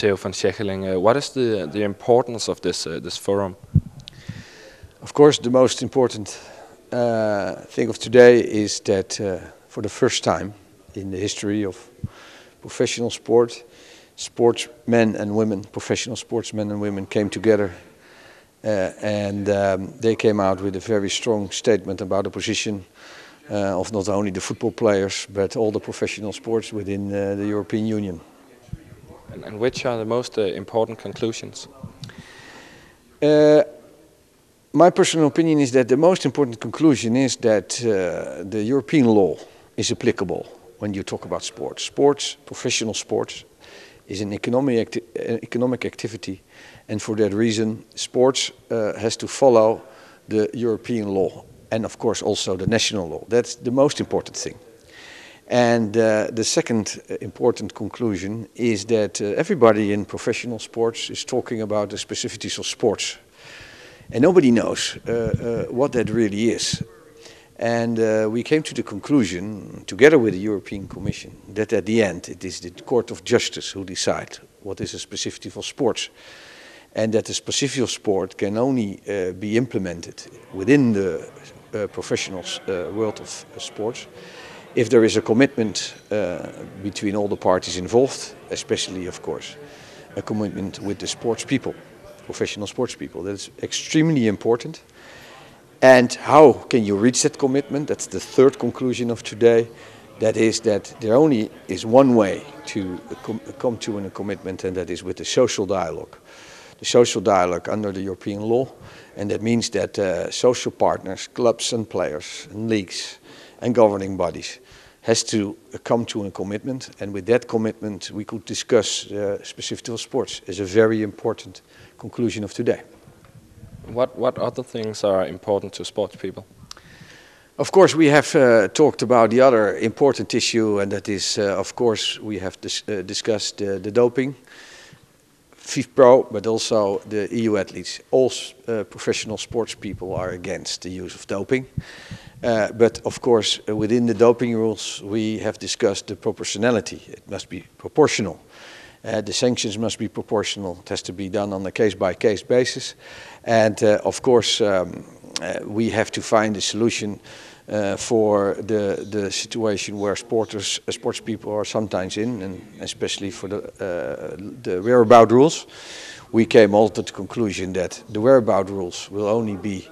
Theo van Seggelen. What is the importance of this forum? Of course, the most important thing of today is that for the first time in the history of professional sport, sportsmen and women, professional sportsmen and women came together and they came out with a very strong statement about the position of not only the football players but all the professional sports within the European Union. And which are the most important conclusions? My personal opinion is that the most important conclusion is that the European law is applicable when you talk about sports. Sports, professional sports, is an economic activity, and for that reason sports has to follow the European law and of course also the national law. That's the most important thing. And the second important conclusion is that everybody in professional sports is talking about the specificities of sports. And nobody knows what that really is. And we came to the conclusion, together with the European Commission, that at the end it is the Court of Justice who decide what is a specificity for sports. And that the specificity of sport can only be implemented within the professional world of sports if there is a commitment between all the parties involved, especially, of course, a commitment with the sports people, professional sports people. That is extremely important. And how can you reach that commitment? That's the third conclusion of today. That is that there only is one way to come to a commitment, and that is with the social dialogue. The social dialogue under the European law, and that means that social partners, clubs and players and leagues and governing bodies has to come to a commitment, and with that commitment we could discuss specificity of sports as a very important conclusion of today. What other things are important to sports people? Of course, we have talked about the other important issue, and that is, of course, we have discussed the doping, FIFPro, but also the EU athletes. All professional sports people are against the use of doping. But of course, within the doping rules, we have discussed the proportionality. It must be proportional. The sanctions must be proportional. It has to be done on a case-by-case basis. And of course, we have to find a solution for the situation where sports people are sometimes in, and especially for the whereabout rules. We came all to the conclusion that the whereabout rules will only be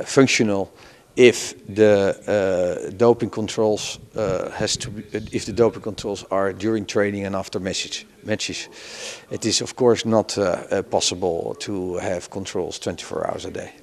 functional if the doping controls if the doping controls are during training and after matches. It is of course not possible to have controls 24 hours a day.